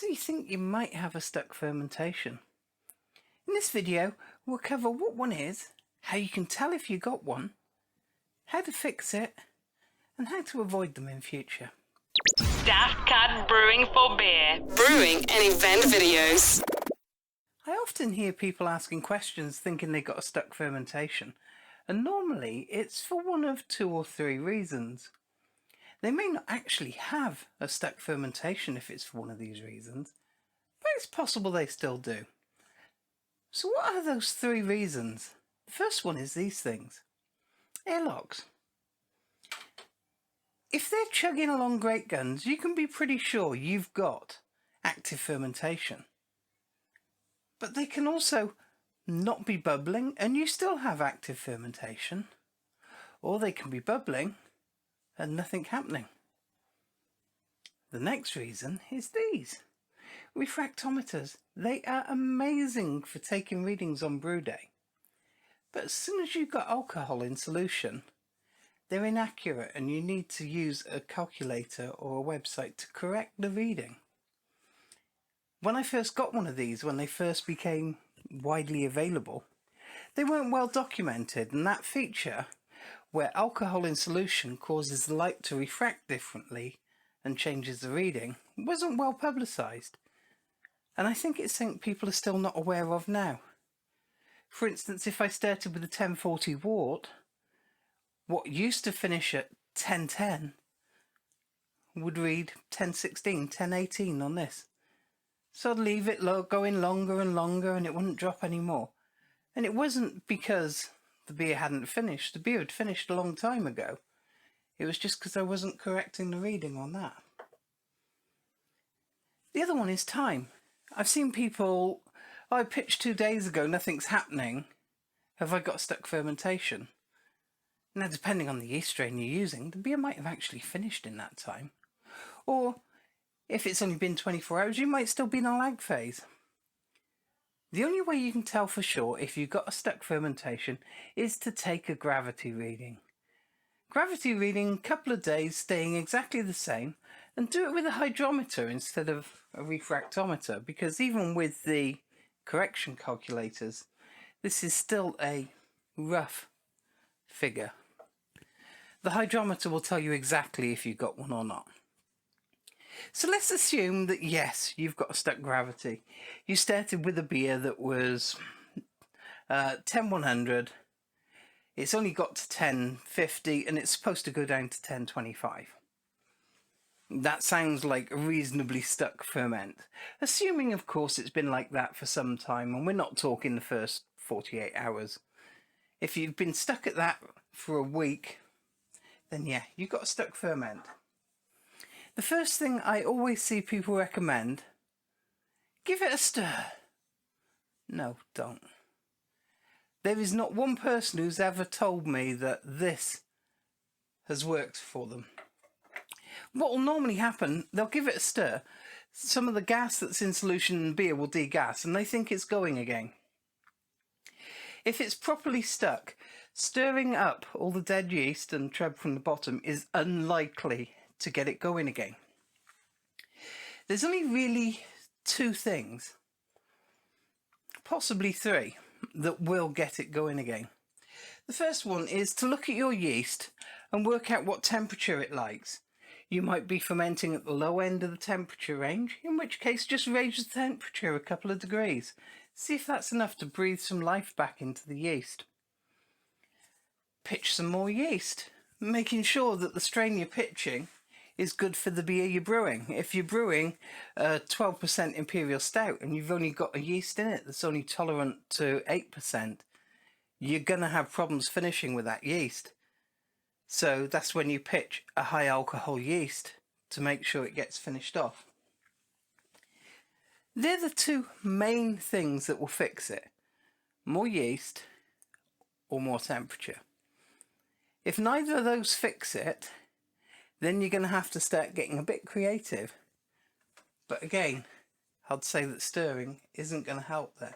So you think you might have a stuck fermentation. In this video, we'll cover what one is, how you can tell if you got one, how to fix it, and how to avoid them in future. Daft Cat Brewing for Beer. Brewing and event videos. I often hear people asking questions thinking they got a stuck fermentation, and normally it's for one of 2 or 3 reasons. They may not actually have a stuck fermentation if it's for one of these reasons, but it's possible they still do. So what are those 3 reasons? The first one is these things. Airlocks. If they're chugging along great guns, you can be pretty sure you've got active fermentation. But they can also not be bubbling and you still have active fermentation. Or they can be bubbling and nothing happening. The next reason is these. Refractometers. They are amazing for taking readings on brew day. But as soon as you've got alcohol in solution, they're inaccurate and you need to use a calculator or a website to correct the reading. When I first got one of these, when they first became widely available, they weren't well documented, and that feature where alcohol in solution causes the light to refract differently and changes the reading wasn't well publicised, and I think it's something people are still not aware of now. For instance, if I started with a 1040 wort, what used to finish at 1010 would read 1016, 1018 on this. So I'd leave it going longer and longer and it wouldn't drop anymore. And it wasn't because the beer hadn't finished. The beer had finished a long time ago. It was just because I wasn't correcting the reading on that. The other one is time. I've seen people, I pitched 2 days ago, nothing's happening. Have I got stuck fermentation? Now, depending on the yeast strain you're using, the beer might have actually finished in that time. Or if it's only been 24 hours, you might still be in a lag phase. The only way you can tell for sure if you've got a stuck fermentation is to take a gravity reading. Gravity reading, couple of days, staying exactly the same, and do it with a hydrometer instead of a refractometer, because even with the correction calculators, this is still a rough figure. The hydrometer will tell you exactly if you've got one or not. So let's assume that yes, you've got a stuck gravity. You started with a beer that was 10-100. It's only got to 1050 and it's supposed to go down to 1025. That sounds like a reasonably stuck ferment. Assuming, of course, it's been like that for some time, and we're not talking the first 48 hours. If you've been stuck at that for a week, then yeah, you've got a stuck ferment. The first thing I always see people recommend, give it a stir. No, don't. There is not one person who's ever told me that this has worked for them. What will normally happen, they'll give it a stir. Some of the gas that's in solution in beer will degas and they think it's going again. If it's properly stuck, stirring up all the dead yeast and treb from the bottom is unlikely to get it going again. There's only really 2 things, possibly 3, that will get it going again. The first one is to look at your yeast and work out what temperature it likes. You might be fermenting at the low end of the temperature range, in which case just raise the temperature a couple of degrees. See if that's enough to breathe some life back into the yeast. Pitch some more yeast, making sure that the strain you're pitching is good for the beer you're brewing. If you're brewing a 12% imperial stout and you've only got a yeast in it that's only tolerant to 8%, you're going to have problems finishing with that yeast. So that's when you pitch a high alcohol yeast to make sure it gets finished off. They're the 2 main things that will fix it. More yeast or more temperature. If neither of those fix it, then you're going to have to start getting a bit creative. But again, I'd say that stirring isn't going to help there.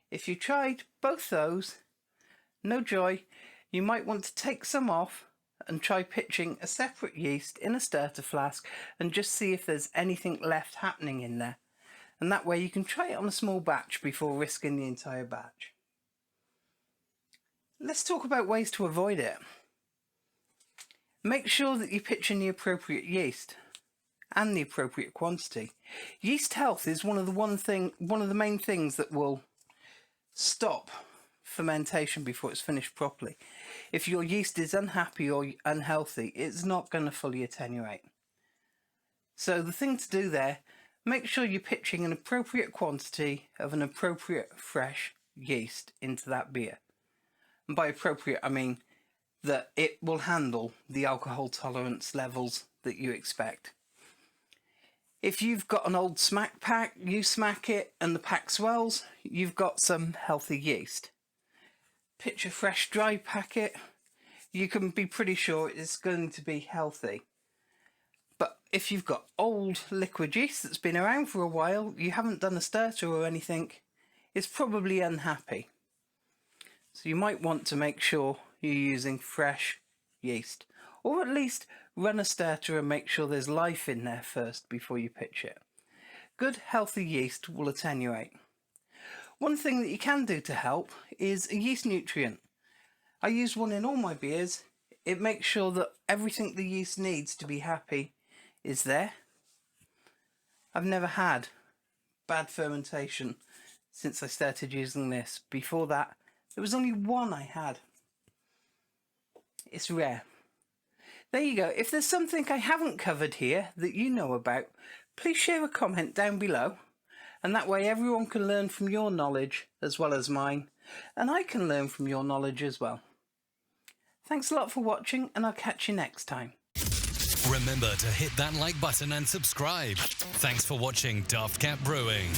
If you tried both those, no joy, you might want to take some off and try pitching a separate yeast in a starter flask and just see if there's anything left happening in there. And that way you can try it on a small batch before risking the entire batch. Let's talk about ways to avoid it. Make sure that you pitch in the appropriate yeast and the appropriate quantity. Yeast health is one of the main things that will stop fermentation before it's finished properly. If your yeast is unhappy or unhealthy, it's not going to fully attenuate. So the thing to do there, make sure you're pitching an appropriate quantity of an appropriate fresh yeast into that beer. And by appropriate, I mean that it will handle the alcohol tolerance levels that you expect. If you've got an old smack pack, you smack it and the pack swells, you've got some healthy yeast. Pitch a fresh dry packet, you can be pretty sure it's going to be healthy. But if you've got old liquid yeast that's been around for a while, you haven't done a starter or anything, it's probably unhappy. So you might want to make sure you're using fresh yeast, or at least run a starter and make sure there's life in there first before you pitch it. Good healthy yeast will attenuate. One thing that you can do to help is a yeast nutrient. I use one in all my beers. It makes sure that everything the yeast needs to be happy is there. I've never had bad fermentation since I started using this. Before that, there was only one I had. It's rare. There you go. If there's something I haven't covered here that you know about, please share a comment down below. And that way everyone can learn from your knowledge as well as mine. And I can learn from your knowledge as well. Thanks a lot for watching, and I'll catch you next time. Remember to hit that like button and subscribe. Thanks for watching Daft Cat Brewing.